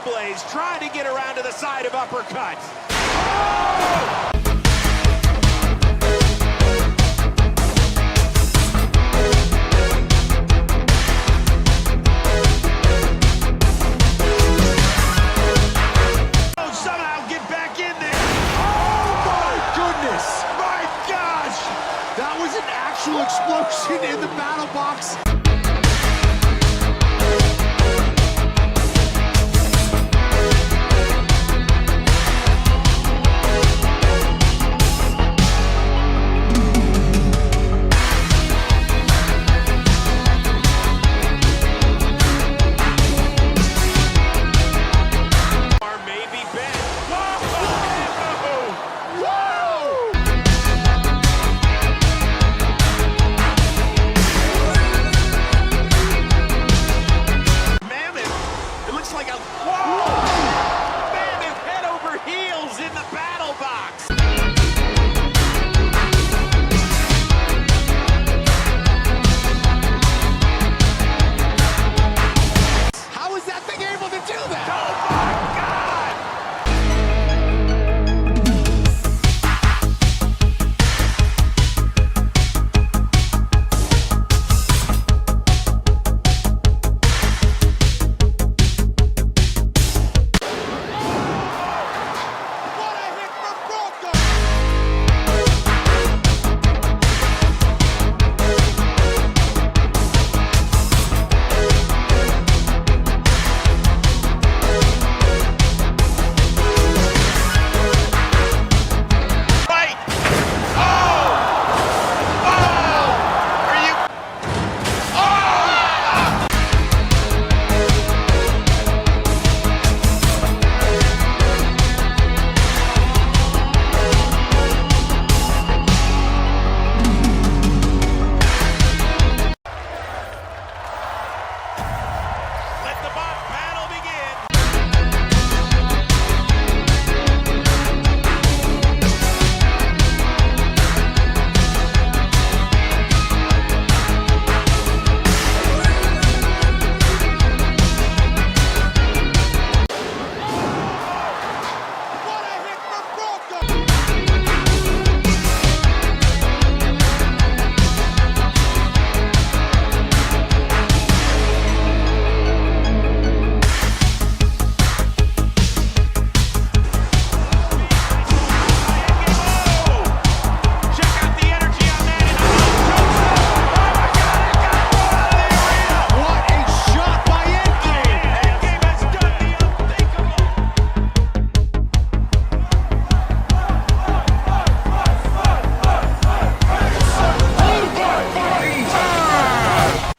Ablaze trying to get around to the side of uppercut. Oh! Somehow get back in there. Oh my goodness. My gosh. That was an actual explosion in the battle box.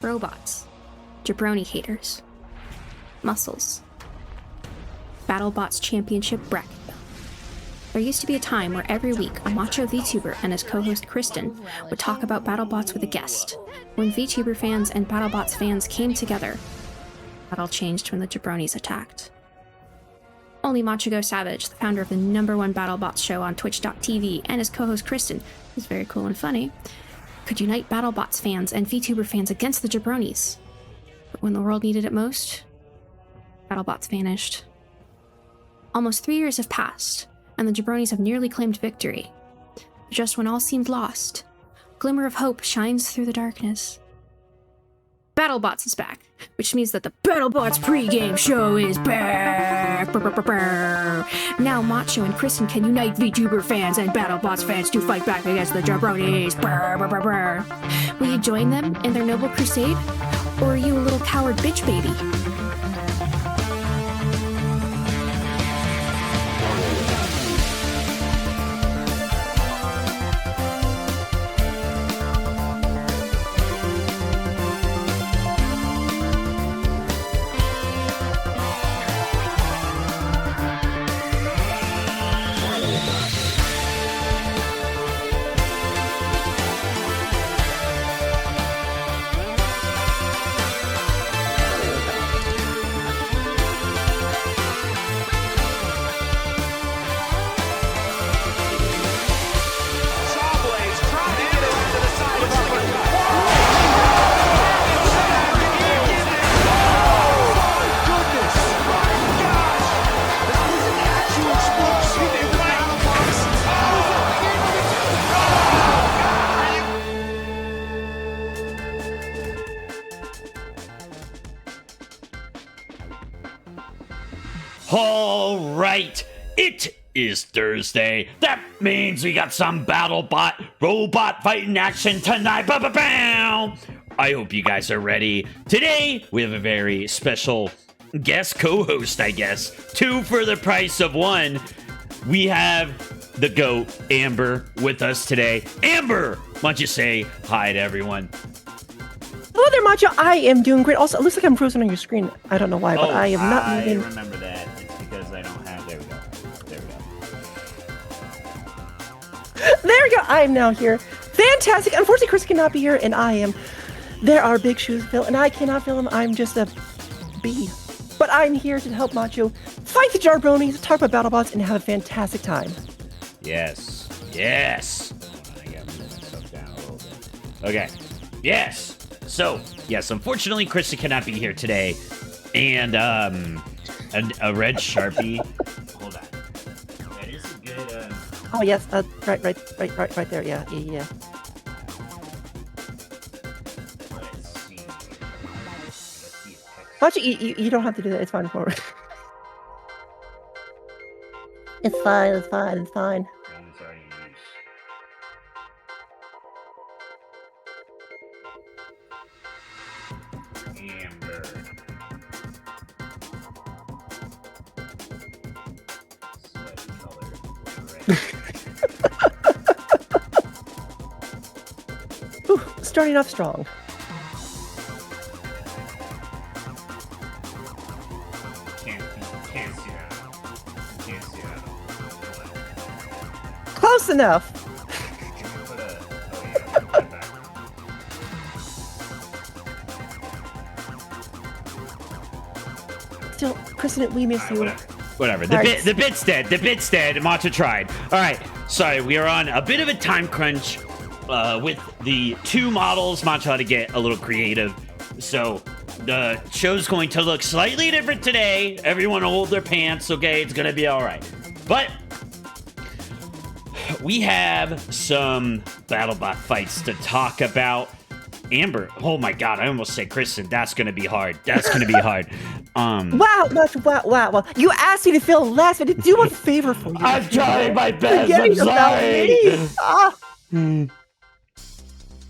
Robots, jabroni haters, muscles, Battlebots Championship bracket belt. There used to be a time where every week a macho VTuber and his co-host Kristen would talk about Battlebots with a guest. When VTuber fans and Battlebots fans came together, that all changed when the jabronis attacked. Only Macho Savage, the founder of the #1 Battlebots show on Twitch.tv, and his co-host Kristen, who's very cool and funny, could unite Battlebots fans and VTuber fans against the jabronis. But when the world needed it most, Battlebots vanished. Almost 3 years have passed, and the jabronis have nearly claimed victory. But just when all seemed lost, a glimmer of hope shines through the darkness. Battlebots is back, which means that the Battlebots Pregame Show is back! Now Macho and Kristen can unite VTuber fans and Battlebots fans to fight back against the jabronis! Will you join them in their noble crusade? Or are you a little coward bitch baby? All right, it is Thursday. That means we got some Battlebot robot fighting action tonight. Ba-ba-bow! I hope you guys are ready. Today, we have a very special guest co-host, I guess. 2 for the price of 1. We have the GOAT, Amber, with us today. Amber, why don't you say hi to everyone? Hello there, Macho. I am doing great. Also, it looks like I'm frozen on your screen. I don't know why, but I am not moving. I remember that. It's because I don't have... There we go. There we go. There we go. I am now here. Fantastic. Unfortunately, Chris cannot be here, and I am. There are big shoes to fill, and I cannot fill them. I'm just a bee. But I'm here to help Macho fight the jabronis, talk about BattleBots, and have a fantastic time. Yes. Yes. I gotta move myself down a little bit. Okay. Yes. So, yes, unfortunately, Krista cannot be here today. And, a red Sharpie. Hold on. That is a good, Oh, yes. Right there. Yeah. Let's see. Let's see. Macho, you don't have to do that. It's fine. Forward. It's fine. It's already in use. Amber. Sweaty color. Ooh, starting off strong. Can't see that. Can't see that. Close enough. Put a... Oh, yeah. Put that back. Still, Kristen, we miss you. Whatever. Sorry. The bit's dead. The bit's dead. Macho tried. All right. Sorry, we are on a bit of a time crunch with the 2 models. Macho had to get a little creative. So the show's going to look slightly different today. Everyone hold their pants, okay? It's going to be all right. But we have some BattleBot fights to talk about. Amber, oh my god, I almost said Kristen. That's going to be hard. That's going to be hard. Wow. You asked me to fill last minute. Do a favor for you. I'm trying my best. Forgetting I'm about sorry. me.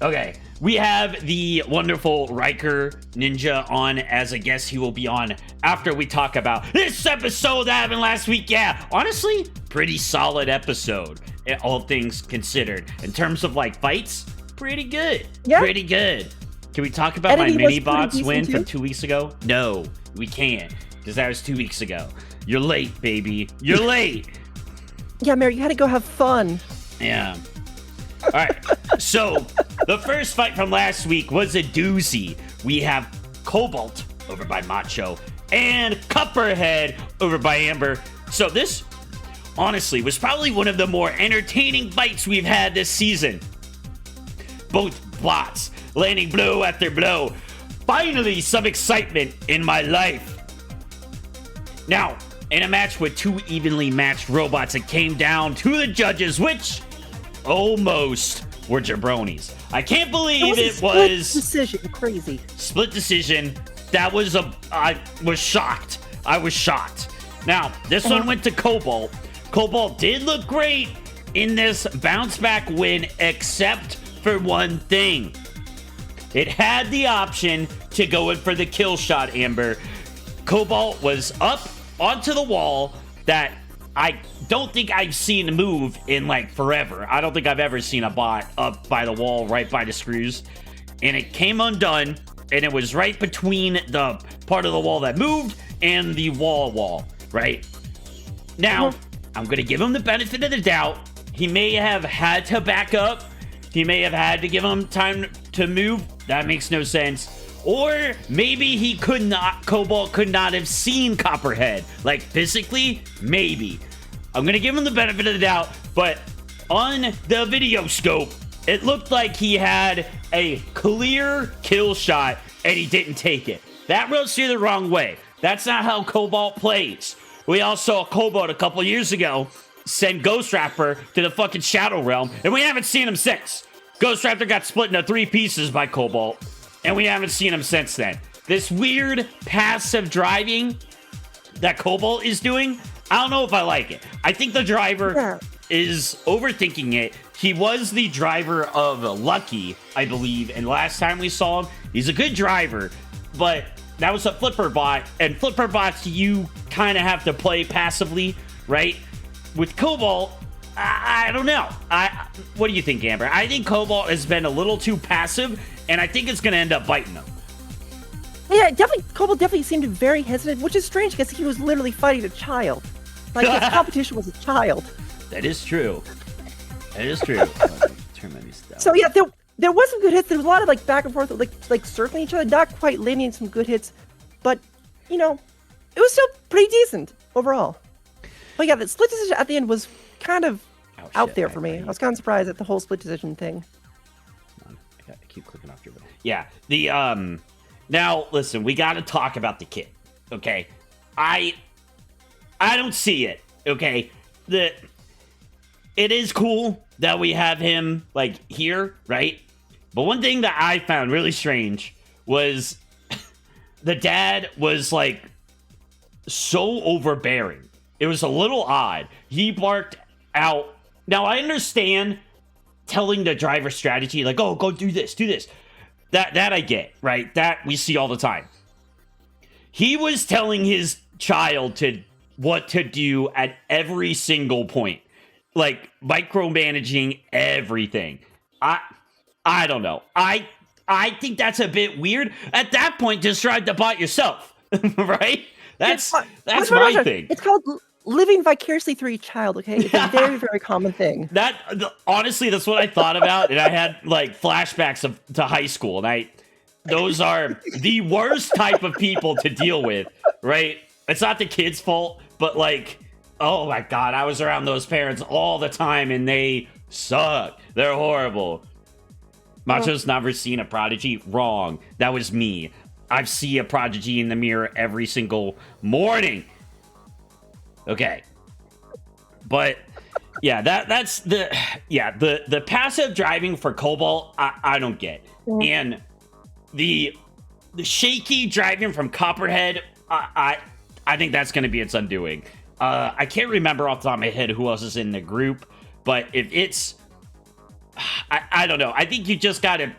Okay, we have the wonderful Riker Ninja on as a guest. He will be on after we talk about this episode that happened last week. Yeah, honestly, pretty solid episode, all things considered. In terms of like fights, pretty good. Yeah. Pretty good. Can we talk about Editing my was mini bots pretty win decent, from too. 2 weeks ago? No, we can't, because that was 2 weeks ago. You're late, baby. You're late. Yeah, Mary, you had to go have fun. Yeah. All right. So the first fight from last week was a doozy. We have Cobalt over by Macho and Copperhead over by Amber. So this, honestly, was probably one of the more entertaining fights we've had this season. Both bots landing blow after blow. Finally, some excitement in my life. Now, in a match with 2 evenly matched robots, it came down to the judges, which almost were jabronis. I can't believe it was decision. Crazy. split decision. I was shocked. I was shocked. Now, this one went to Cobalt. Cobalt did look great in this bounce back win, except for one thing. It had the option to go in for the kill shot, Amber. Cobalt was up onto the wall that I don't think I've seen move in like forever. I don't think I've ever seen a bot up by the wall right by the screws. And it came undone, and it was right between the part of the wall that moved and the wall, right? Now, I'm going to give him the benefit of the doubt. He may have had to back up. He may have had to give him time to move. That makes no sense. Or maybe Cobalt could not have seen Copperhead. Like, physically, maybe. I'm gonna give him the benefit of the doubt, but on the video scope, it looked like he had a clear kill shot, and he didn't take it. That rubs you the wrong way. That's not how Cobalt plays. We all saw Cobalt a couple years ago send Ghost Raptor to the fucking Shadow Realm, and we haven't seen him since. Ghost Raptor got split into 3 pieces by Cobalt, and we haven't seen him since then. This weird passive driving that Cobalt is doing, I don't know if I like it. I think the driver is overthinking it. He was the driver of Lucky, I believe, and last time we saw him, he's a good driver, but that was a flipper bot, and flipper bots you kind of have to play passively, right? With Cobalt, I don't know. What do you think, Amber? I think Cobalt has been a little too passive, and I think it's going to end up biting him. Yeah, definitely. Cobalt definitely seemed very hesitant, which is strange because he was literally fighting a child. Like his competition was a child. That is true. That is true. Turn my music down. So yeah, there was some good hits. There was a lot of like back and forth, like circling each other, not quite landing some good hits, but you know, it was still pretty decent overall. But yeah, the split decision at the end was kind of out there for me. I was kind of surprised at the whole split decision thing. I keep clicking off your button. Yeah, the now listen, we got to talk about the kid. Okay, I don't see it. Okay, it is cool that we have him like here, right? But one thing that I found really strange was the dad was like so overbearing. It was a little odd. He barked out. Now I understand telling the driver strategy, like, oh, go do this, do this. That I get, right? That we see all the time. He was telling his child what to do at every single point. Like micromanaging everything. I don't know. I think that's a bit weird. At that point, just drive the bot yourself, right? That's my thing. It's called living vicariously through your child. Okay, it's a very very common thing. Honestly, that's what I thought about, and I had like flashbacks to high school, and those are the worst type of people to deal with, right? It's not the kid's fault, but like, oh my god, I was around those parents all the time, and they suck. They're horrible. Macho's never seen a prodigy. Wrong. That was me. I see a prodigy in the mirror every single morning. Okay. But yeah, that's the passive driving for Cobalt, I don't get. And the shaky driving from Copperhead, I think that's going to be its undoing. I can't remember off the top of my head who else is in the group, but if it's I don't know. I think you just gotta.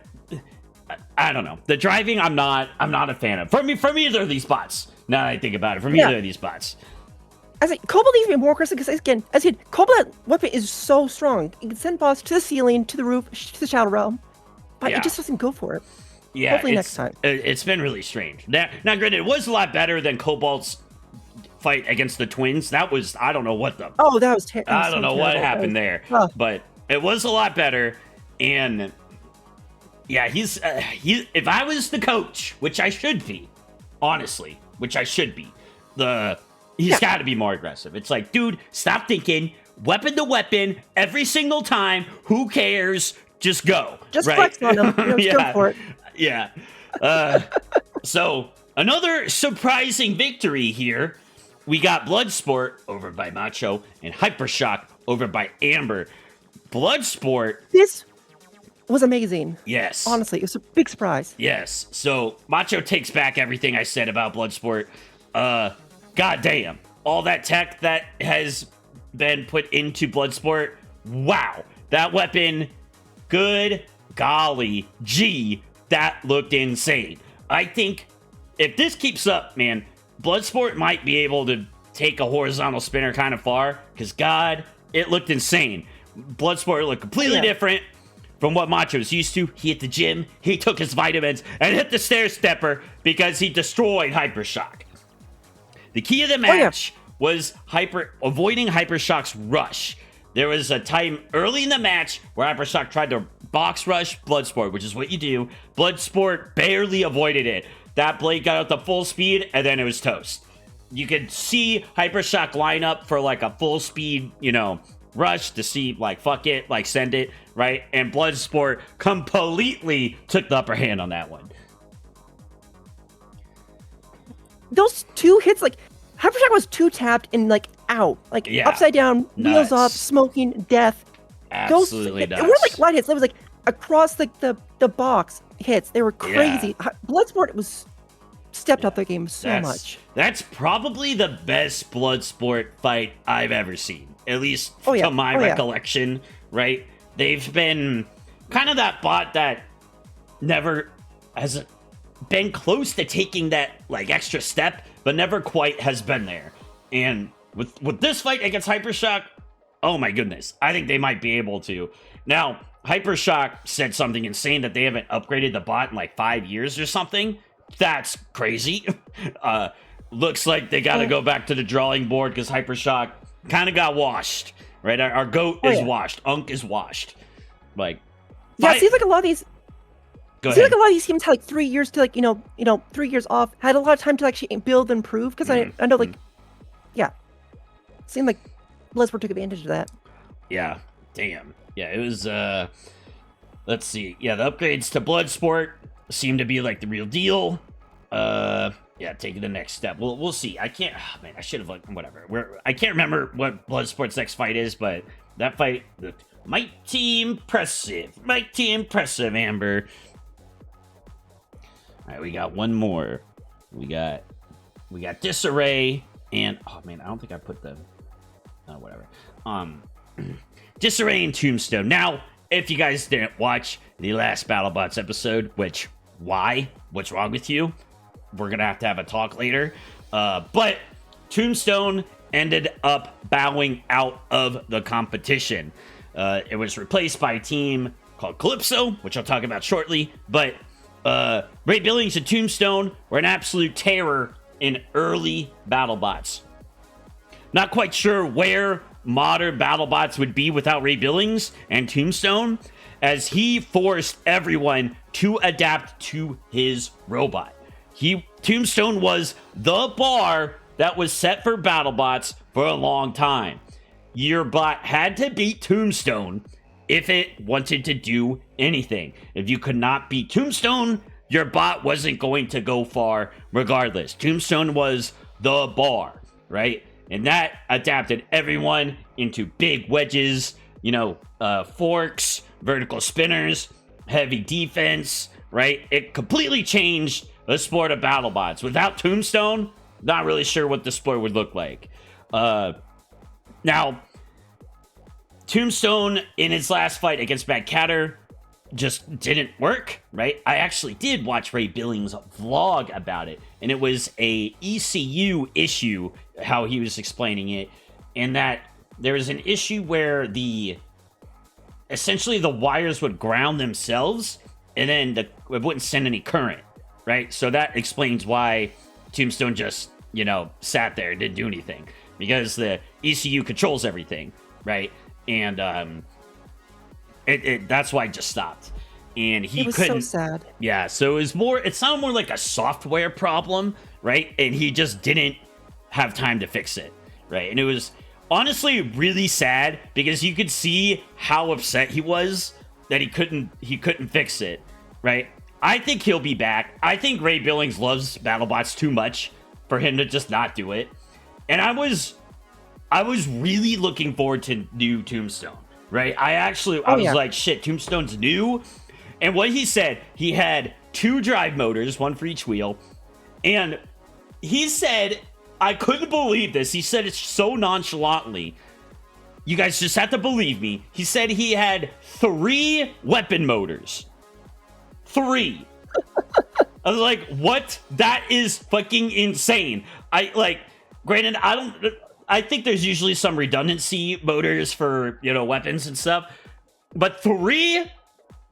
I don't know. The driving, I'm not a fan of. From either of these bots. Now that I think about it, from either of these bots. I say Cobalt needs to be more aggressive because again, as I said, Cobalt weapon is so strong. It can send bots to the ceiling, to the roof, to the shadow realm, but it just doesn't go for it. Yeah, hopefully next time. It's been really strange. Now, granted, it was a lot better than Cobalt's fight against the twins. That was, I don't know what the. Oh, that was terrible. I don't know what happened there, but but it was a lot better. And yeah, he's if I was the coach, which I should be, honestly, he's got to be more aggressive. It's like, dude, stop thinking weapon to weapon every single time. Who cares? Just go. Just flex on them. Just go for it. Yeah. So another surprising victory here. We got Bloodsport over by Macho and Hypershock over by Amber. Bloodsport. This was amazing. Yes. Honestly, it was a big surprise. Yes. So Macho takes back everything I said about Bloodsport. God damn. All that tech that has been put into Bloodsport. Wow. That weapon. Good golly gee. That looked insane. I think if this keeps up, man, Bloodsport might be able to take a horizontal spinner kind of far. Because, God, it looked insane. Bloodsport looked completely different from what Macho's used to. He hit the gym, he took his vitamins, and hit the stair stepper because he destroyed Hypershock. The key of the match was avoiding Hypershock's rush. There was a time early in the match where Hypershock tried to box rush Bloodsport, which is what you do. Bloodsport barely avoided it. That blade got up to full speed, and then it was toast. You could see Hypershock line up for like a full speed, rush to see, like, fuck it, like, send it, right? And Bloodsport completely took the upper hand on that one. Those two hits, like, Hypershock was two tapped and, like, out. Like, upside down, wheels off, smoking, death. Absolutely nuts. It weren't, like, light hits. It was, like, across, like, the box hits. They were crazy. Yeah. Bloodsport was stepped up their game so much. That's probably the best Bloodsport fight I've ever seen, at least to my recollection, right? They've been kind of that bot that never has been close to taking that like extra step, but never quite has been there. And with this fight against Hypershock, oh my goodness, I think they might be able to. Now, Hypershock said something insane that they haven't upgraded the bot in like 5 years or something. That's crazy. Looks like they got to go back to the drawing board because Hypershock kind of got washed, right? Our GOAT is washed. Unk is washed. Like, it seems like a lot of these. Go ahead. Like a lot of these teams had like 3 years to 3 years off. Had a lot of time to actually build and improve because I know seemed like Bloodsport took advantage of that. Yeah, damn. Yeah, it was. Let's see. Yeah, the upgrades to Bloodsport seem to be like the real deal. Taking the next step. We'll see. I can't. Oh, man, I should have whatever. I can't remember what Bloodsport's next fight is, but that fight looked mighty impressive. Mighty impressive, Amber. All right, we got one more. We got Disarray and oh man, I don't think I put them. Whatever. Disarray and Tombstone. Now, if you guys didn't watch the last BattleBots episode, which why? What's wrong with you? We're gonna have a talk later. But Tombstone ended up bowing out of the competition. It was replaced by a team called Calypso, which I'll talk about shortly. But Ray Billings and Tombstone were an absolute terror in early BattleBots. Not quite sure where modern BattleBots would be without Ray Billings and Tombstone, as he forced everyone to adapt to his robot. Tombstone was the bar that was set for BattleBots for a long time. Your bot had to beat Tombstone if it wanted to do anything. If you could not beat Tombstone, your bot wasn't going to go far regardless. Tombstone was the bar, right? And that adapted everyone into big wedges, forks, vertical spinners, heavy defense, right? It completely changed the sport of BattleBots. Without Tombstone, not really sure what the sport would look like. Now, Tombstone in his last fight against Mad Catter just didn't work, right? I actually did watch Ray Billings' vlog about it, and it was a ECU issue, how he was explaining it, and that there was an issue where essentially the wires would ground themselves, and then it wouldn't send any current, right? So that explains why Tombstone just, sat there and didn't do anything, because the ECU controls everything, right? And that's why it just stopped. And he couldn't. So sad. Yeah, so it sounded more like a software problem, right? And he just didn't have time to fix it, right? And it was honestly really sad because you could see how upset he was that he couldn't fix it, right? I think he'll be back. I think Ray Billings loves BattleBots too much for him to just not do it. And I was really looking forward to new Tombstone, right? I was like, shit, Tombstone's new. And what he said, he had 2 drive motors, one for each wheel. And he said, I couldn't believe this. He said it so nonchalantly. You guys just have to believe me. He said he had 3 weapon motors. 3. I was like, what? That is fucking insane. Granted, I think there's usually some redundancy motors for, weapons and stuff. But 3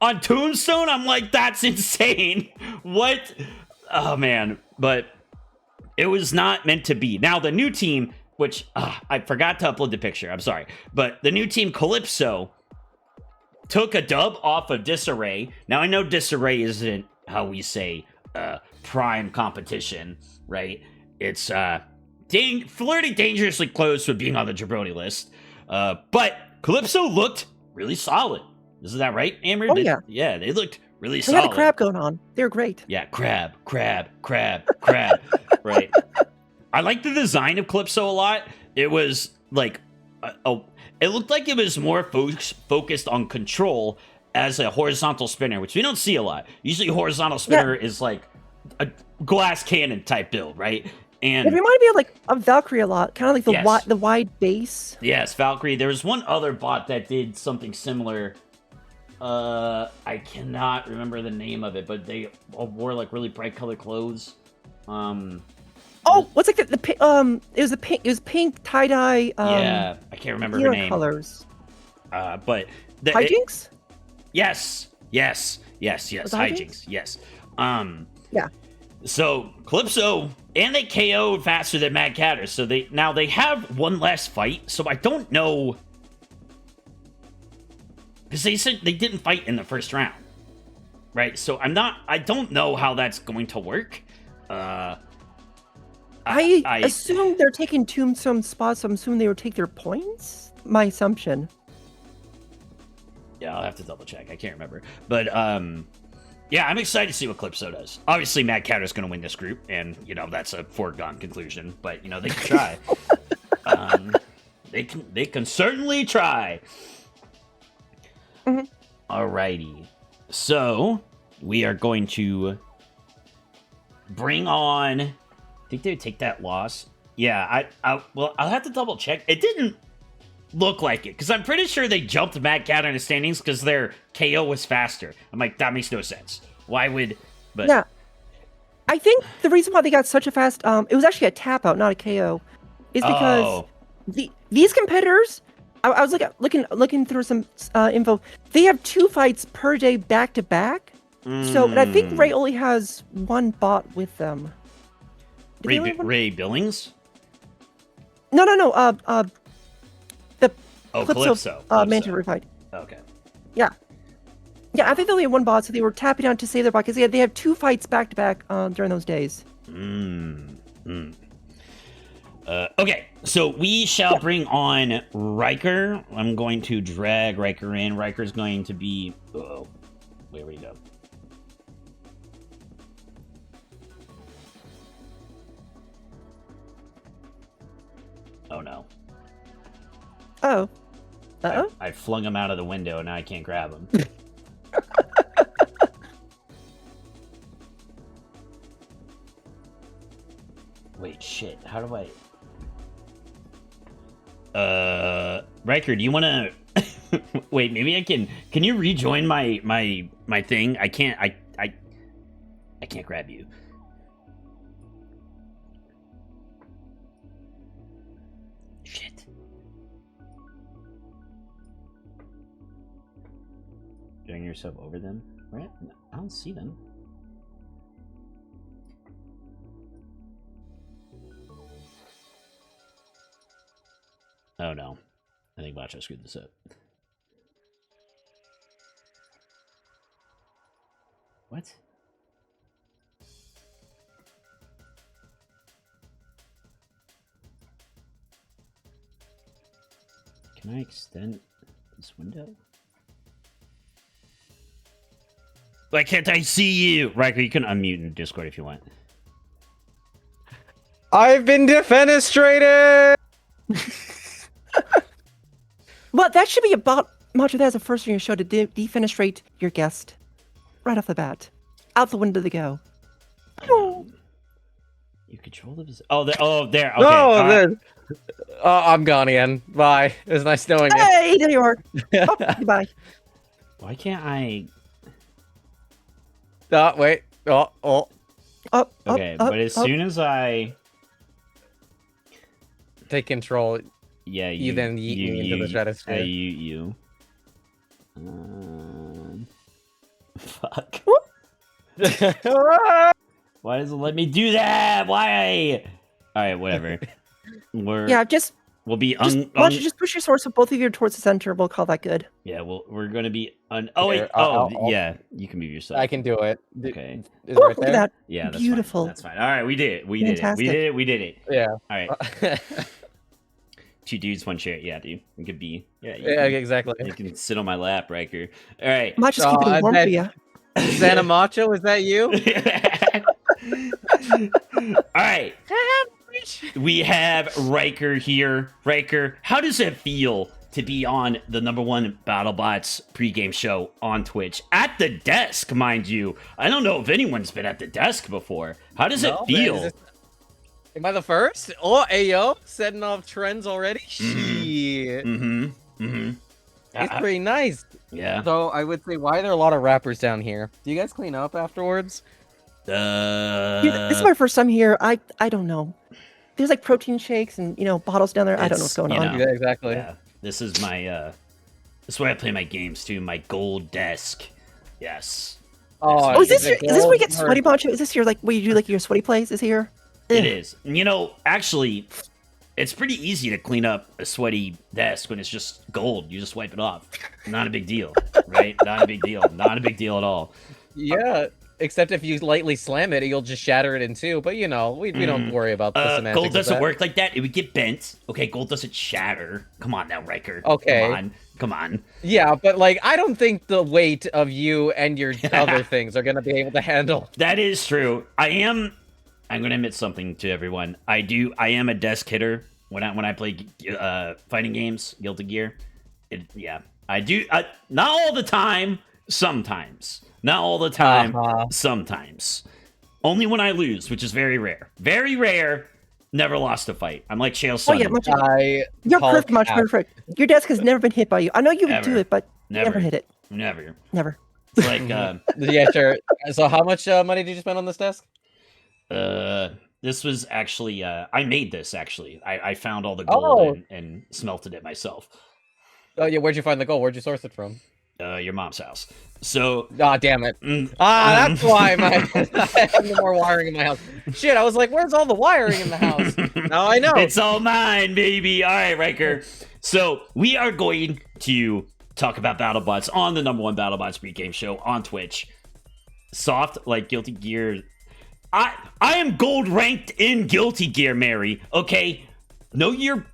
on Tombstone? I'm like, that's insane. What? Oh, man. But it was not meant to be. Now, the new team, which I forgot to upload the picture. I'm sorry. But the new team, Calypso, took a dub off of Disarray. Now, I know Disarray isn't how we say prime competition, right? It's flirting dangerously close with being on the jabroni list. But Calypso looked really solid. Isn't that right, Amber? Oh, yeah. Yeah, they looked really solid. They had a crab going on. They were great. Yeah, crab. Right. I like the design of Calypso a lot. It was like, it looked like it was more focused on control as a horizontal spinner, which we don't see a lot. Usually horizontal spinner is like a glass cannon type build, right? And It reminded me of like a Valkyrie a lot, kind of like Yes. the wide base. yes, Valkyrie. There was one other bot that did something similar. I cannot remember the name of it, but they all wore like really bright colored clothes. Oh, what's like it was pink tie dye. Yeah, I can't remember her neon name. colors. But Hijinks? yes, Was it hijinks, yes. Yeah. So Calypso and they KO'd faster than Mad Catter, so they have one last fight. So I don't know, because they said they didn't fight in the first round, right? So I don't know how that's going to work. I assume they're taking tombstone spots, so I'm assuming they would take their points. My assumption. Yeah, I'll have to double check. I can't remember, but yeah, I'm excited to see what Calypso does. Obviously, Mad Catter's going to win this group, and that's a foregone conclusion. But they can try. They can certainly try. Mhm. Alrighty, so we are going to bring on. I think they would take that loss. Yeah, well, I'll have to double check. It didn't look like it, because I'm pretty sure they jumped Mad Catter in the standings because their KO was faster. I'm like, that makes no sense. Why would? But Yeah. I think the reason why they got such a fast it was actually a tap out, not a KO, is because these competitors. I was looking through some info. They have 2 fights per day back to back. So, and I think Ray only has 1 bot with them. Do they only have one? Ray Billings. No. The Calypso. Manta Ray fight. Okay. Yeah, I think they only had 1 bot, so they were tapping out to save their bot because they have 2 fights back to back during those days. Okay, so we shall bring on Riker. I'm going to drag Riker in. Riker's going to be. Oh, where would he go? Oh no. Oh. Uh-oh. I flung him out of the window and now I can't grab him. Wait, shit. How do I... Riker, do you want to... Wait, maybe I can... Can you rejoin my thing? I can't... I can't grab you. Shit. Doing yourself over them? Where? I don't see them. Oh no. I think Macho screwed this up. What? Can I extend this window? Why can't I see you? Riker, you can unmute in Discord if you want. I've been defenestrated! Well, that should be about Macho. That as a first in your show to defenestrate your guest right off the bat. Out the window they go. You control the... Oh, there. Okay. No, then. I'm gone again. Bye. It was nice knowing you. Hey, there you are. Oh, goodbye. Why can't I... Wait. Oh. Okay, but as soon as I... Take control. Yeah, You then yeet me into the stratosphere. you. Fuck. Why does it let me do that? Why? Alright, whatever. Yeah, We'll be why don't you just push your swords with both of you towards the center? We'll call that good. Yeah, we're gonna be Oh wait. Here, Yeah, you can move yourself. I can do it. Okay. Is it Oh, right look there? at that. Yeah, that's Beautiful. Fine. That's fine. All right, we did it. We did it. Yeah. All right. 2 dudes, 1 chair. Yeah, dude. It could be. Yeah. Yeah, exactly. You can sit on my lap, Riker. All right. Might just keep it warm for you. Santa Macho, is that you? All right. We have Riker here. Riker, how does it feel to be on the #1 BattleBots pregame show on Twitch. At the desk, mind you. I don't know if anyone's been at the desk before. How does it feel? Am I the first? Oh, Ayo, setting off trends already? Shit. It's pretty nice. Yeah. So I would say, why are there a lot of rappers down here? Do you guys clean up afterwards? This is my first time here. I don't know. There's like protein shakes and bottles down there. I don't know what's going on. Yeah, exactly. Yeah. This is my this is where I play my games too. My gold desk. Yes. Oh, is this where you get sweaty, Macho? Is this your where you do your sweaty plays? Is here? It is. Actually, it's pretty easy to clean up a sweaty desk when it's just gold. You just wipe it off. Not a big deal, right? Not a big deal. Not a big deal at all. Yeah, except if you lightly slam it, you'll just shatter it in two. But we don't worry about the semantics. Gold doesn't work like that. It would get bent. Okay, gold doesn't shatter. Come on now, Riker. Okay. Come on. Yeah, but I don't think the weight of you and your other things are gonna be able to handle. That is true. I'm going to admit something to everyone. I am a desk hitter when I play fighting games, Guilty Gear. I do. Not all the time. Sometimes. Not all the time. Sometimes. Only when I lose, which is very rare. Very rare. Never lost a fight. I'm like Chael Sonnen. Oh yeah, you're perfect, much perfect. Your desk has never been hit by you. I know you would do it, but never hit it. Never. It's like yeah, sure. So how much money did you spend on this desk? This was actually I made this actually. I found all the gold and smelted it myself. Oh yeah, where'd you find the gold? Where'd you source it from? Your mom's house. So damn it. That's why I have no more wiring in my house. Shit, I was like, where's all the wiring in the house? Now I know. It's all mine, baby. All right, Riker. So we are going to talk about BattleBots on the #1 BattleBots pregame show on Twitch. Soft like Guilty Gear. I am gold ranked in Guilty Gear, Mary. Okay, know your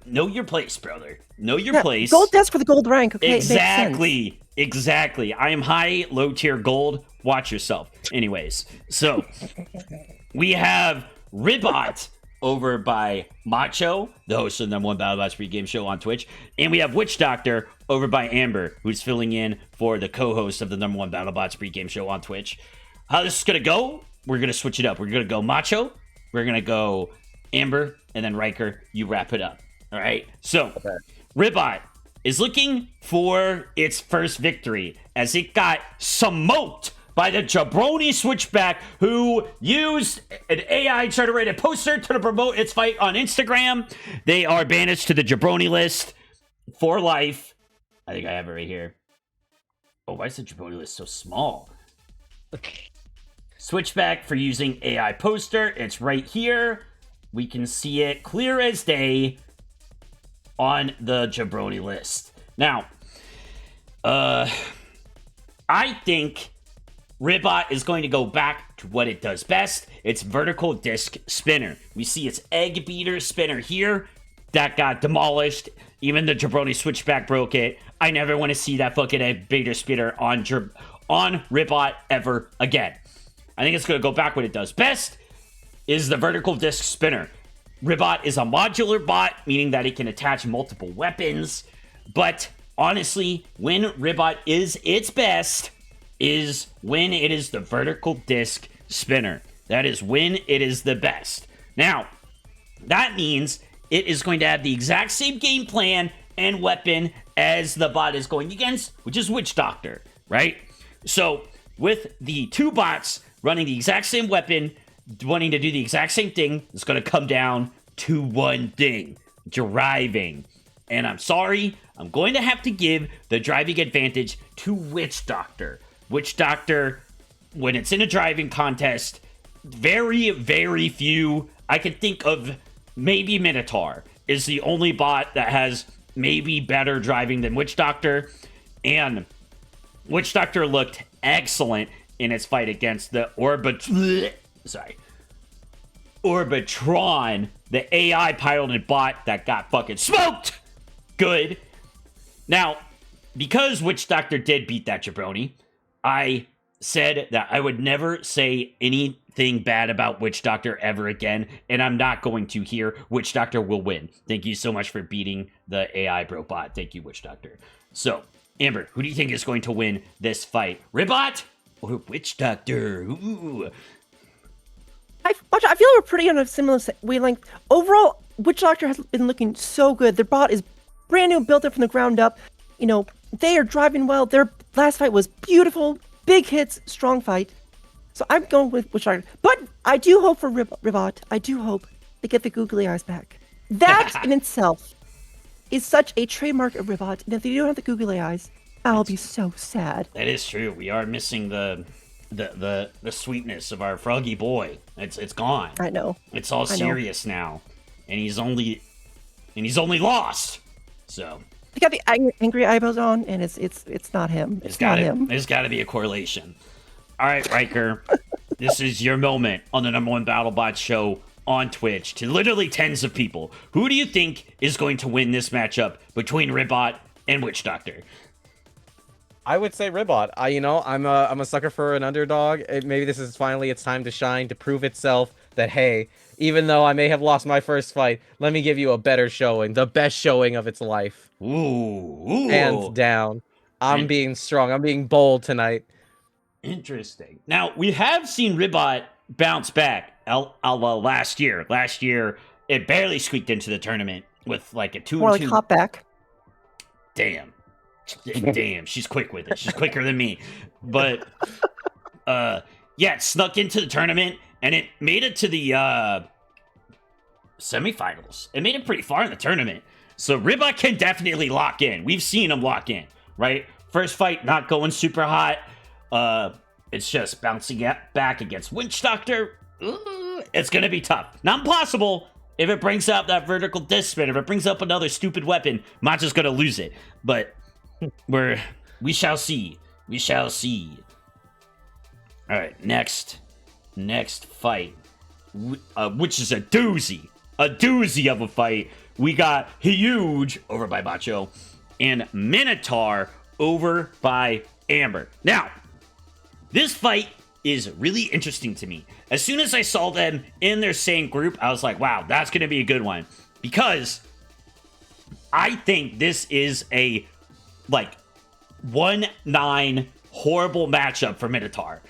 place, brother. Know your place. Gold desk for the gold rank. Okay, exactly. I am high, low tier gold. Watch yourself. Anyways, so we have Ribot over by Macho, the host of the #1 BattleBots pregame show on Twitch, and we have Witch Doctor over by Amber, who's filling in for the co-host of the #1 BattleBots pregame show on Twitch. How this is gonna go? We're going to switch it up. We're going to go Macho. We're going to go Amber. And then Riker, you wrap it up. All right? So, Ribot is looking for its first victory as it got smoked by the jabroni switchback who used an AI generated poster to promote its fight on Instagram. They are banished to the jabroni list for life. I think I have it right here. Oh, why is the jabroni list so small? Switchback for using AI poster. It's right here. We can see it clear as day on the jabroni list. Now, I think Ribot is going to go back to what it does best. It's vertical disc spinner. We see its egg beater spinner here. That got demolished. Even the jabroni switchback broke it. I never want to see that fucking egg beater spinner on Ribot ever again. I think it's going to go back what it does best, is the vertical disc spinner. Ribot is a modular bot, meaning that it can attach multiple weapons. But honestly, when Ribot is its best is when it is the vertical disc spinner. That is when it is the best. Now, that means it is going to have the exact same game plan and weapon as the bot is going against, which is Witch Doctor, right? So, with the two bots running the exact same weapon, wanting to do the exact same thing, it's going to come down to one thing: driving. And I'm sorry, I'm going to have to give the driving advantage to Witch Doctor. Witch Doctor, when it's in a driving contest, very, very few, I can think of maybe Minotaur is the only bot that has maybe better driving than Witch Doctor. And Witch Doctor looked excellent in its fight against the Orbitron, the AI piloted bot that got fucking smoked. Good. Now, because Witch Doctor did beat that jabroni, I said that I would never say anything bad about Witch Doctor ever again, and I'm not going to here. Witch Doctor will win. Thank you so much for beating the AI Brobot. Thank you, Witch Doctor. So, Amber, who do you think is going to win this fight? Ribot or Witch Doctor? Ooh. I feel we're pretty on a similar wavelength. Overall, Witch Doctor has been looking so good. Their bot is brand new, built up from the ground up. You know, they are driving well. Their last fight was beautiful. Big hits, strong fight. So I'm going with Witch Doctor. But I do hope for Ribot. I do hope they get the googly eyes back. That in itself is such a trademark of Ribot. And if they don't have the googly eyes, I'll be so sad. That is true. We are missing the sweetness of our froggy boy. It's gone. I know. It's all serious now, and he's only lost. So they got the angry eyebrows on, and it's not him. It's not him. There's got to be a correlation. All right, Riker, this is your moment on the #1 BattleBots show on Twitch to literally tens of people. Who do you think is going to win this matchup between Ribot and Witch Doctor? I would say Ribot. I'm a sucker for an underdog. Maybe this is finally its time to shine, to prove itself that, hey, even though I may have lost my first fight, let me give you a better showing, the best showing of its life. Ooh. Hands down. I'm being strong. I'm being bold tonight. Interesting. Now, we have seen Ribot bounce back last year. Last year, it barely squeaked into the tournament with like a 2-2. More like hop back. Damn, she's quick with it. She's quicker than me. But, it snuck into the tournament, and it made it to the semifinals. It made it pretty far in the tournament. So Ribot can definitely lock in. We've seen him lock in, right? First fight, not going super hot. It's just bouncing back against Witch Doctor. It's going to be tough. Not impossible. If it brings out that vertical disc spin, if it brings up another stupid weapon, Macha's going to lose it. But we shall see. We shall see. All right, next fight, which is a doozy of a fight. We got Huge over by Macho and Minotaur over by Amber. Now, this fight is really interesting to me. As soon as I saw them in their same group, I was like, wow, that's going to be a good one. Because I think this is a, 1-9 horrible matchup for Minotaur.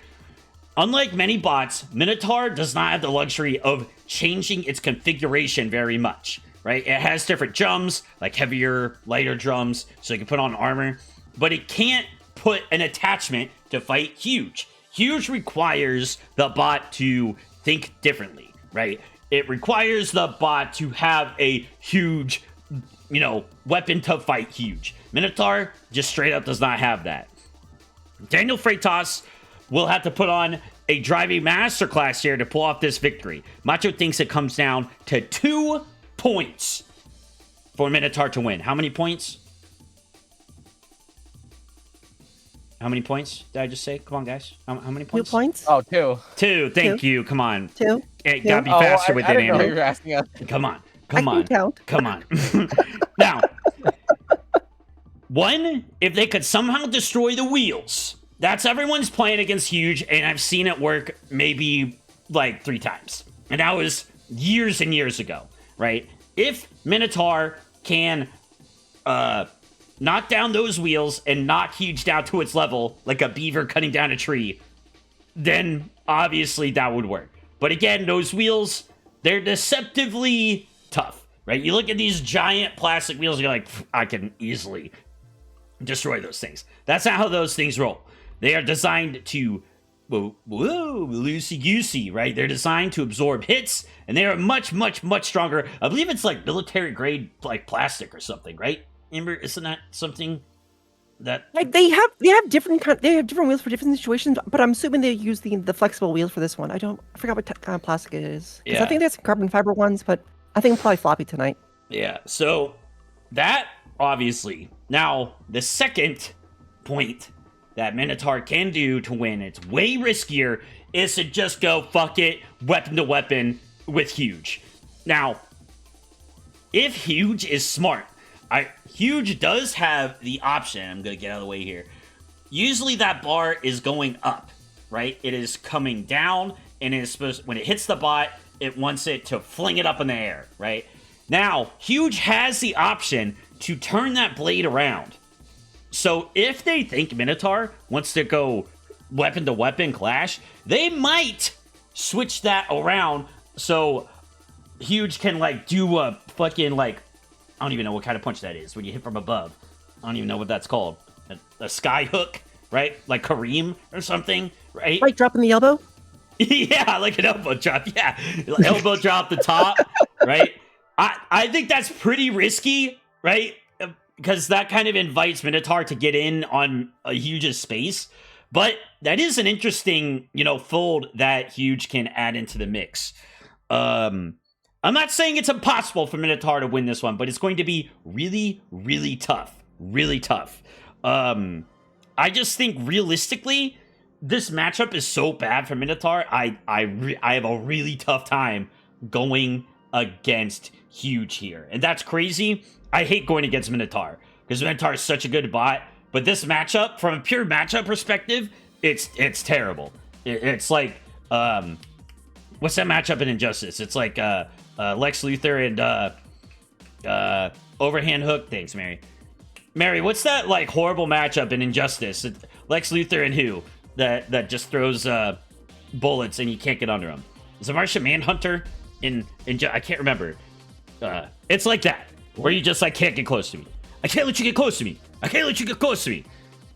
Unlike many bots, Minotaur does not have the luxury of changing its configuration very much, right? It has different drums, like heavier, lighter drums, so you can put on armor, but it can't put an attachment to fight Huge. Huge requires the bot to think differently, right? It requires the bot to have a huge, weapon to fight Huge. Minotaur just straight up does not have that. Daniel Freitas will have to put on a driving masterclass here to pull off this victory. Macho thinks it comes down to 2 points for Minotaur to win. How many points? How many points did I just say? Come on, guys. How many points? 2 points? Oh, 2. 2. Thank you. Come on. 2. It gotta be faster with it, I didn't know Amber. you were asking us. Come on. I can count. Come on. Now, one, if they could somehow destroy the wheels. That's everyone's playing against Huge, and I've seen it work maybe 3 times. And that was years and years ago, right? If Minotaur can knock down those wheels and knock Huge down to its level, like a beaver cutting down a tree, then obviously that would work. But again, those wheels, they're deceptively tough, right? You look at these giant plastic wheels, you're like, I can easily destroy those things. That's not how those things roll. They are designed to, loosey-goosey, right? They're designed to absorb hits, and they are much, much, much stronger. I believe it's military-grade, plastic or something, right? Amber, isn't that something that... They have different wheels for different situations, but I'm assuming they use the flexible wheels for this one. I forgot what kind of plastic it is. 'Cause Yeah. I think there's carbon fiber ones, but I think probably floppy tonight. Yeah, so that, obviously. Now, the second point that Minotaur can do to win, it's way riskier, is to just go, fuck it, weapon to weapon with Huge. Now, if Huge is smart, Huge does have the option, I'm going to get out of the way here, usually that bar is going up, right? It is coming down, and it is supposed, when it hits the bot, it wants it to fling it up in the air, right? Now, Huge has the option to turn that blade around. So if they think Minotaur wants to go weapon to weapon clash, they might switch that around so Huge can like do a fucking like, I don't even know what kind of punch that is when you hit from above. I don't even know what that's called. A sky hook, right? Like Kareem or something, right? Like dropping the elbow? Yeah, like an elbow drop. Yeah, elbow drop the top, right? I think that's pretty risky, right? Because that kind of invites Minotaur to get in on a Huge's space. But that is an interesting, fold that Huge can add into the mix. I'm not saying it's impossible for Minotaur to win this one, but it's going to be really, really tough. Really tough. I just think realistically, this matchup is so bad for Minotaur. I have a really tough time going against Huge here, and that's crazy. I hate going against Minotaur because Minotaur is such a good bot. But this matchup, from a pure matchup perspective, it's terrible. It's like what's that matchup in Injustice? It's like Lex Luthor and overhand hook. Thanks, Mary. Mary, what's that like horrible matchup in Injustice? Lex Luthor and who? That just throws bullets and you can't get under them. Is it Martian Manhunter in I can't remember. It's like that, where you just like can't get close to me. I can't let you get close to me. I can't let you get close to me.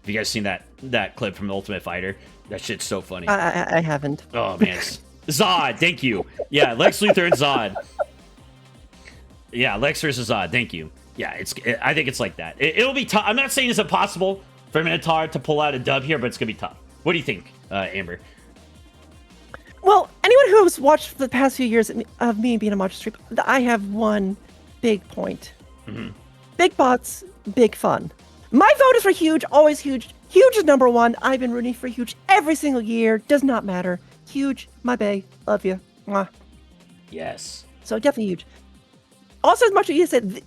Have you guys seen that clip from The Ultimate Fighter? That shit's so funny. I haven't. Oh man, Zod, thank you. Yeah, Lex Luthor and Zod. Yeah, Lex versus Zod. Thank you. Yeah, I think it's like that. It'll be tough. I'm not saying it's impossible for Minotaur to pull out a dub here, but it's gonna be tough. What do you think, Amber? Well, anyone who has watched the past few years of me being a Macho stream, I have one big point. Mm-hmm. Big bots, big fun. My vote is for Huge, always Huge. Huge is number one. I've been rooting for Huge every single year. Does not matter. Huge, my bae. Love you. Mwah. Yes. So definitely Huge. Also, as much as you said,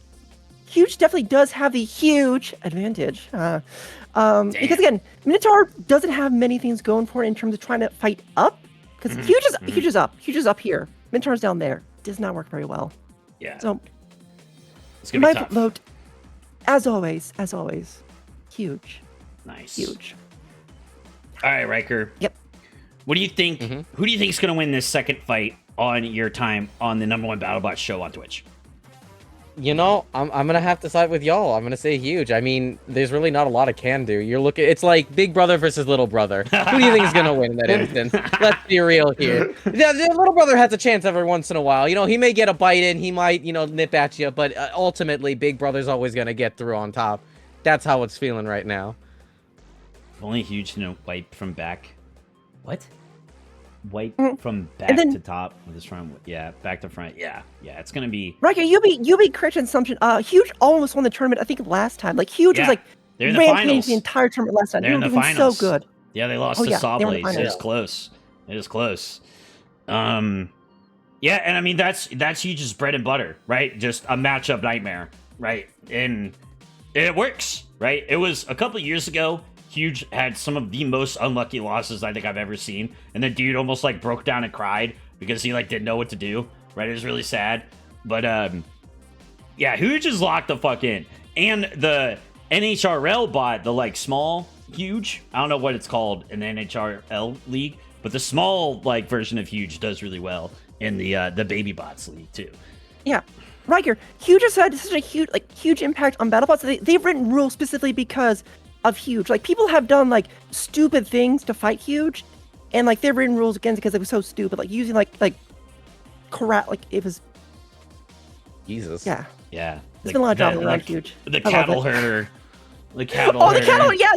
Huge definitely does have the huge advantage. Because again, Minotaur doesn't have many things going for it in terms of trying to fight up. Because Huge is up. Huge is up here. Minotaur's down there. Does not work very well. Yeah. So it's gonna be my tough. vote, as always, Huge. Nice. Huge. All right, Riker. Yep. What do you think? Who do you think is going to win this second fight on your time on the #1 BattleBots show on Twitch? I'm gonna have to side with y'all. I'm gonna say Huge. I mean, there's really not a lot of can do. It's like Big Brother versus Little Brother. Who do you think is gonna win in that instance? Let's be real here. The Little Brother has a chance every once in a while. He may get a bite in, he might, nip at you, but ultimately, Big Brother's always gonna get through on top. That's how it's feeling right now. If only Huge wipe from back. What? Wipe from back to top with his front. Yeah, back to front. Yeah, it's gonna be. Riker, you be correct in assumption. Huge almost won the tournament. I think last time. Like Huge was like they're in the rampaging finals. the entire tournament last time. They're in the doing finals. so good. Yeah, they lost to Sawblaze. It was close. It was close. Yeah, and I mean that's Huge's bread and butter, right? Just a matchup nightmare, right? And it works, right? It was a couple years ago. Huge had some of the most unlucky losses I think I've ever seen, and the dude almost like broke down and cried because he like didn't know what to do. Right, it was really sad. But yeah, Huge is locked the fuck in, and the NHRL bot, the like small Huge, I don't know what it's called in the NHRL league, but the small like version of Huge does really well in the Baby Bots league too. Yeah. Riker, Huge has had such a huge impact on BattleBots. They've written rules specifically because of Huge. Like people have done like stupid things to fight Huge, and like they've written rules against it because it was so stupid. Like using like corral, like it was. Jesus. Yeah. Yeah. There's been a lot of drama around Huge. The cattle herder. The cattle herder. The cattle. Yeah.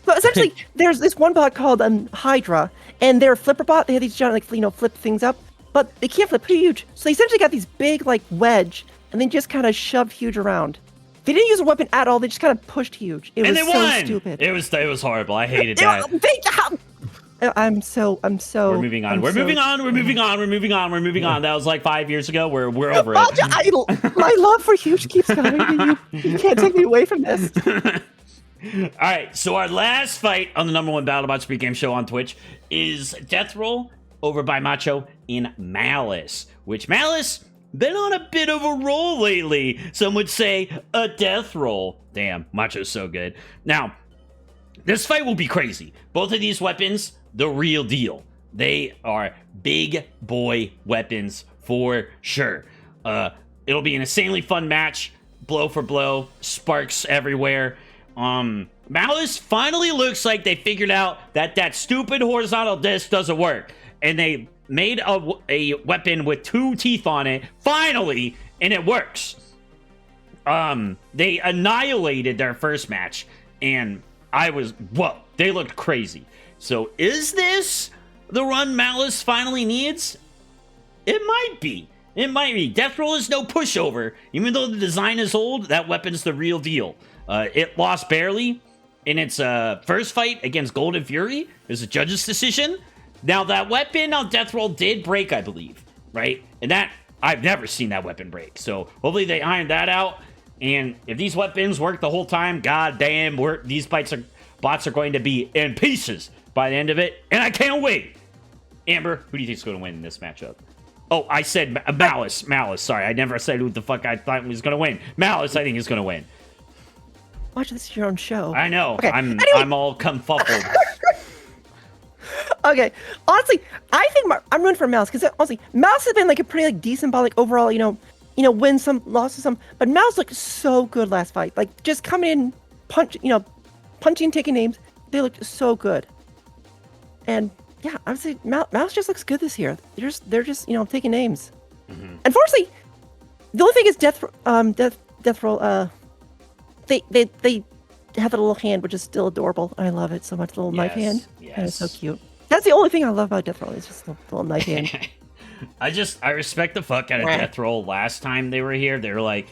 But essentially, there's this one bot called Hydra, and they're a flipper bot. They have these giant flip things up, but they can't flip Huge. So they essentially got these big like wedge, and then just kind of shoved Huge around. They didn't use a weapon at all. They just kind of pushed Huge. It was so stupid. It was horrible. I hated that. I'm so. We're moving on. We're moving on. That was like 5 years ago. We're over it. My love for Huge keeps coming to you. You can't take me away from this. All right, so our last fight on the #1 Battlebots Pregame Show on Twitch is Death Roll over by Macho in Malice, which Malice been on a bit of a roll lately. Some would say a death roll. Damn, Macho's so good. Now, this fight will be crazy. Both of these weapons, the real deal. They are big boy weapons for sure. It'll be an insanely fun match, blow for blow, sparks everywhere. Malice finally looks like they figured out that stupid horizontal disc doesn't work, and they made a weapon with 2 teeth on it finally, and it works. They annihilated their first match, and whoa, they looked crazy. So is this the run Malice finally needs? It might be. It might be. Death Roll is no pushover. Even though the design is old, that weapon's the real deal. It lost barely in its first fight against Golden Fury. It was a judge's decision. Now, that weapon on Death Roll did break, I believe, right? And that, I've never seen that weapon break. So hopefully they ironed that out. And if these weapons work the whole time, god damn, these bots are going to be in pieces by the end of it. And I can't wait. Amber, who do you think is going to win in this matchup? Oh, I said Malice. Malice, sorry. I never said who the fuck I thought was going to win. Malice, I think, is going to win. Watch, this is your own show. I know. Okay. I'm all confuffled. Okay, honestly, I think I'm rooting for Mouse because honestly, Mouse has been like a pretty like decent ball, like overall, win some, losses some, but Mouse looked so good last fight. Like just coming in, punching, taking names, they looked so good. And yeah, I would say Mouse just looks good this year. They're just taking names. Mm-hmm. Unfortunately, the only thing is Death Roll. They have that little hand, which is still adorable. I love it so much. The little knife hand. Yes. And it's so cute. That's the only thing I love about Death Roll. It's just the little knife hand. I respect the fuck out of Death Roll. Last time they were here, they were like,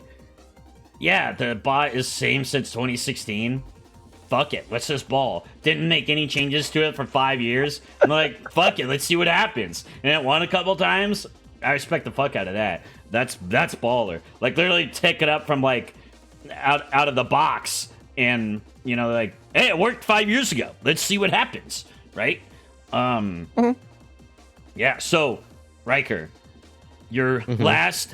yeah, the bot is same since 2016. Fuck it, let's just ball. Didn't make any changes to it for 5 years. I'm like, fuck it, let's see what happens. And it won a couple times. I respect the fuck out of that. That's baller. Like literally take it up from like out of the box. And, like, hey, it worked 5 years ago. Let's see what happens, right? Yeah, so, Riker, your last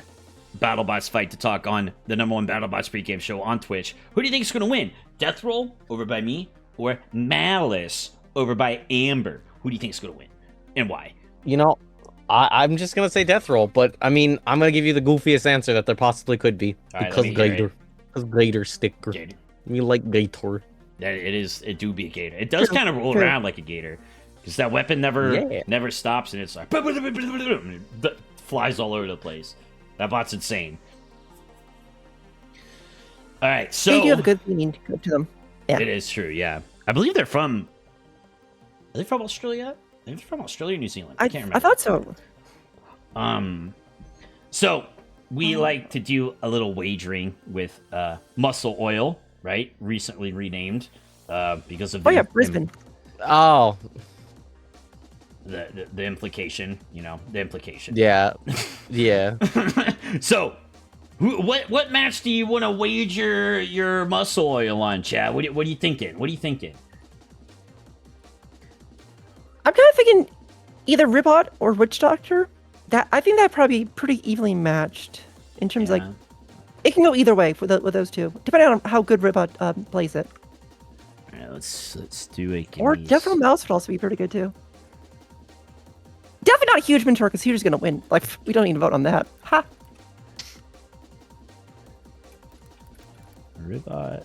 BattleBots fight to talk on the #1 BattleBots Pregame Show on Twitch. Who do you think is going to win? Death Roll over by me or Malice over by Amber? Who do you think is going to win and why? I'm just going to say Death Roll, but, I mean, I'm going to give you the goofiest answer that there possibly could be. Right, because Gator. Because Gator sticker. Gator. We like Gator. It do be a gator. It does kind of roll around like a gator. Because that weapon never stops, and it's like flies all over the place. That bot's insane. All right, so they do have a good meaning to them. Yeah. It is true, yeah. I believe they're from. Are they from Australia? I think they're from Australia or New Zealand. I can't remember. I thought so. So we like to do a little wagering with Muscle Oil, right? Recently renamed because of Brisbane. The implication, the implication. Yeah, yeah. So, what match do you want to wager your Muscle Oil on, Chad? What are you thinking? I'm kind of thinking either Ribot or Witch Doctor. I think that'd probably be pretty evenly matched in terms of, like, it can go either way with those two, depending on how good Ribot plays it. All right, let's do it. Or definitely Mouse would also be pretty good too. Definitely not a huge mentor because Huger's gonna win. Like, we don't need to vote on that. Ha! Ribot.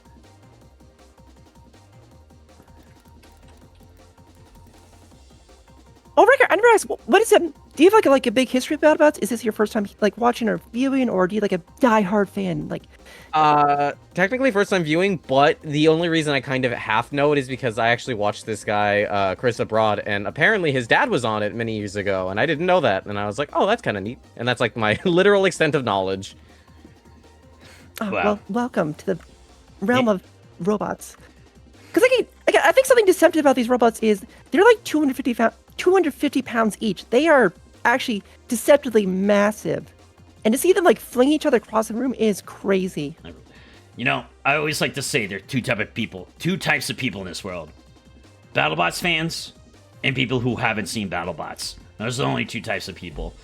Oh, Riker, I never asked, what is it? Do you have like a big history of BattleBots? Is this your first time like watching or viewing, or do you like a die-hard fan? Like, technically first time viewing, but the only reason I kind of half know it is because I actually watched this guy, Chris Abroad, and apparently his dad was on it many years ago, and I didn't know that, and I was like, oh, that's kind of neat, and that's like my literal extent of knowledge. Oh, wow. Well, welcome to the realm of robots. Because I think something deceptive about these robots is they're like 250 pounds each. They are actually deceptively massive. And to see them like fling each other across the room is crazy. You know, I always like to say there are two types of people in this world. Battlebots fans and people who haven't seen Battlebots. Those are the only two types of people.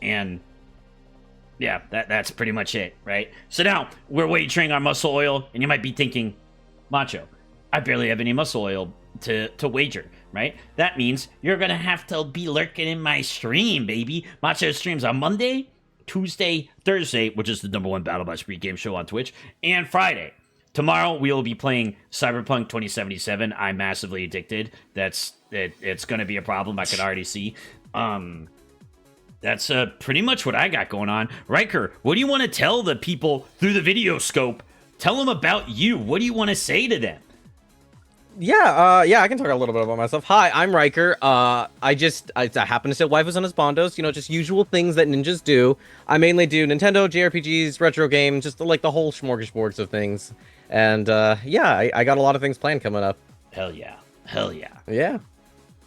And yeah, that's pretty much it, right? So now we're wagering our muscle oil, and you might be thinking, Macho, I barely have any muscle oil to wager, right? That means you're gonna have to be lurking in my stream, baby. Macho streams on Monday, Tuesday, Thursday, which is the #1 Battlebots Pregame Show on Twitch, and Friday. Tomorrow we will be playing Cyberpunk 2077. I'm massively addicted. It's gonna be a problem. I can already see. That's pretty much what I got going on. Riker, what do you want to tell the people through the video scope? Tell them about you. What do you want to say to them? Yeah, I can talk a little bit about myself. Hi, I'm Riker. I happen to sit waifus on his bondos, just usual things that ninjas do. I mainly do Nintendo, JRPGs, retro games, just like the whole smorgasbord of things. And I got a lot of things planned coming up. Hell yeah. Yeah.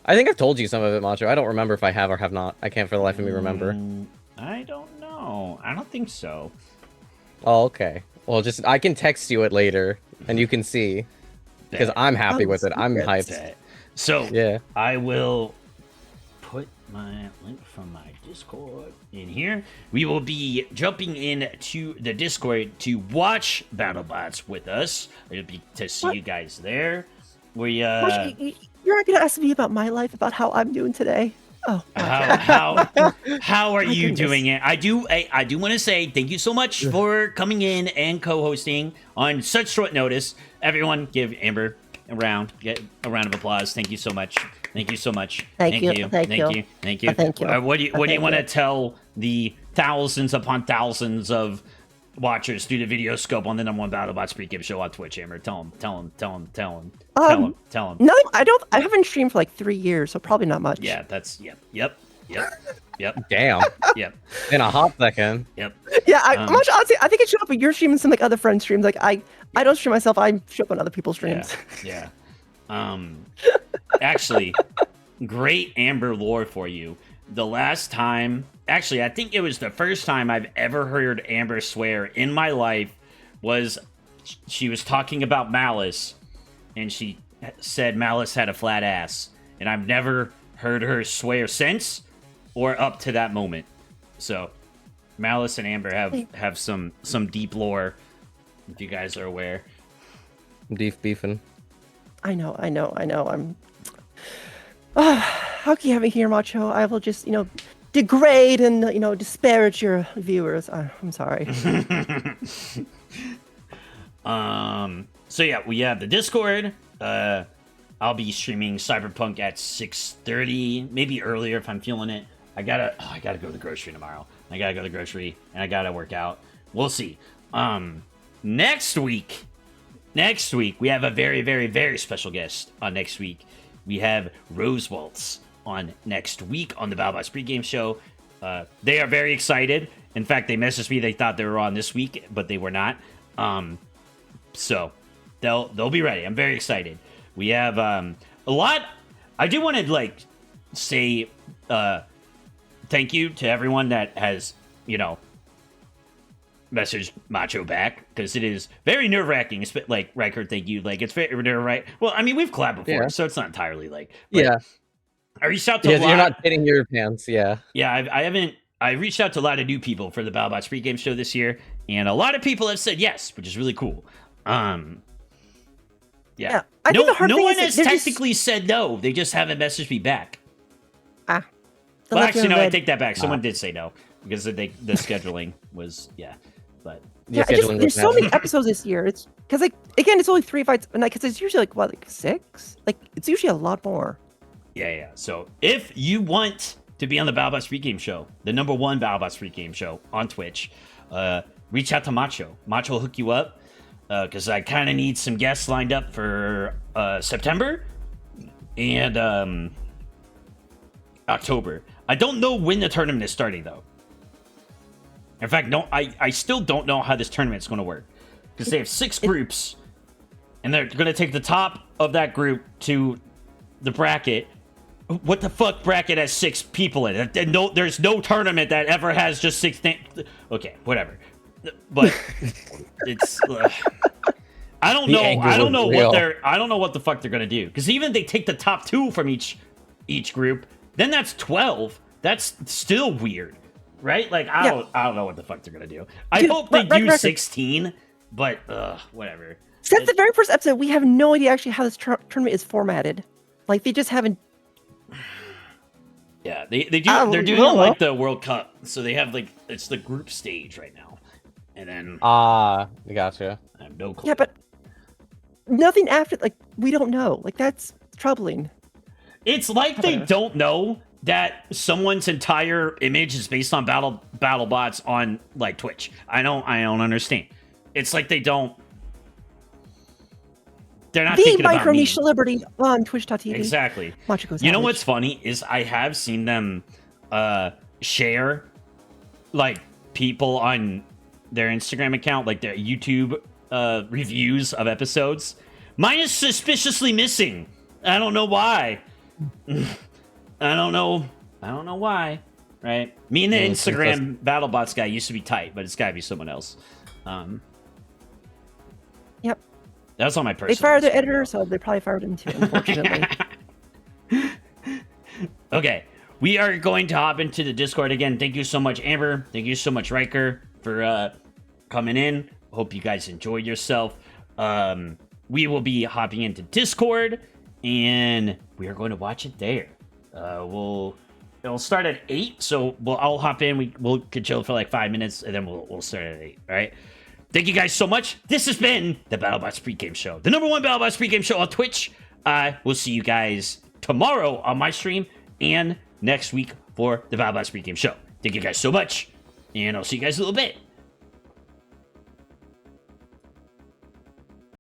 I think I've told you some of it, Macho. I don't remember if I have or have not. I can't for the life of me remember. I don't know. I don't think so. Oh, okay. Well, I can text you it later, and you can see. Because I'm happy with it. I'm hyped. So, yeah. I will put my link from my Discord in here. We will be jumping into the Discord to watch BattleBots with us. It'll be to see you guys there. You're not gonna ask me about my life, about how I'm doing today. Oh, how are you doing it? I do want to say thank you so much for coming in and co-hosting on such short notice. Everyone, give Amber a round of applause. Thank you so much. Thank you so much. Thank you. What do you want to tell the thousands upon thousands of watchers through the video scope on the #1 Battlebots Pregame Show on Twitch, Amber? Tell them. No, I don't. I haven't streamed for like 3 years, so probably not much. Yeah, that's yep. Damn. Yep. In a hot second. Yep. Yeah, honestly, I think it showed up on your stream and some like other friends' streams. Like I don't stream myself. I show up on other people's streams. Yeah. Actually, great Amber lore for you. The last time, actually, I think it was the first time I've ever heard Amber swear in my life was she was talking about Malice, and she said Malice had a flat ass, and I've never heard her swear since or up to that moment. So Malice and Amber have some deep lore, if you guys are aware. Deep beefing. I know. I'm. How can you have me here, Macho? I will just, degrade and, disparage your viewers. I'm sorry. So yeah, we have the Discord. I'll be streaming Cyberpunk at 6:30, maybe earlier if I'm feeling it. I gotta go to the grocery tomorrow. I gotta go to the grocery and I gotta work out. We'll see. Next week we have a very, very, very special guest on next week. We have Rose Waltz on next week on the Battlebots Pregame Show. They are very excited. In fact, they messaged me. They thought they were on this week, but they were not. So they'll be ready. I'm very excited. We have a lot. I do want to say thank you to everyone that has messaged Macho back, because it is very nerve-wracking. It's like, Riker, thank you. It's very nerve-wracking. Well, I mean, we've collabed before, so it's not entirely yeah. I reached out to a lot. You're not hitting your pants, yeah. Yeah, I reached out to a lot of new people for the Battlebots Pregame Show this year, and a lot of people have said yes, which is really cool. Yeah. I think the hard no thing one is has technically said no. They just haven't messaged me back. Well, actually, no, I take that back. Someone did say no because the scheduling was but there's so many episodes this year. It's because again, it's only 3 fights, and because it's usually 6. It's usually a lot more. Yeah. So if you want to be on the Battlebots Pregame Show, the #1 Battlebots Pregame Show on Twitch, reach out to Macho. Macho will hook you up, because I kind of need some guests lined up for September and October. I don't know when the tournament is starting, though. In fact, no, I still don't know how this tournament's going to work, because they have 6 groups, and they're going to take the top of that group to the bracket. What the fuck bracket has 6 people in it? There's no tournament that ever has just 6 things. Okay, whatever. but it's. I don't The know. anger I don't was know real. I don't know what the fuck they're gonna do. Because even if they take the top 2 from each group, then that's 12. That's still weird, right? Like I don't know what the fuck they're gonna do. I Dude, hope they right do record. 16, but whatever. Since the very first episode, we have no idea actually how this tournament is formatted. Like, they just haven't. Yeah, they do. They're doing well, it like the World Cup, so they have like it's the group stage right now, and then Gotcha. I have no clue. Yeah, but nothing after. Like, we don't know. Like, that's troubling. It's like they don't know that someone's entire image is based on BattleBots on like Twitch. I don't understand. It's like they don't. They're not The thinking about micro me. niche celebrity on Twitch.tv. Exactly. Macho goes You know savage. what's funny is I have seen them share like people on their Instagram account, like their YouTube reviews of episodes. Mine is suspiciously missing. I don't know why. I don't know why. Right? Me and the Instagram BattleBots guy used to be tight, but it's gotta be someone else. Yep. That's on my personal. They fired the Instagram. editor, so they probably fired him too, unfortunately. Okay, we are going to hop into the Discord again. Thank you so much, Amber. Thank you so much, Riker, for coming in. Hope you guys enjoyed yourself. We will be hopping into Discord, and we are going to watch it there. It'll start at 8, so I'll hop in. We'll chill for like 5 minutes, and then we'll start at 8. All right. Thank you guys so much. This has been the Battlebots Pregame Show, the #1 Battlebots Pregame Show on Twitch. We'll see you guys tomorrow on my stream and next week for the Battlebots Pregame Show. Thank you guys so much, and I'll see you guys in a little bit.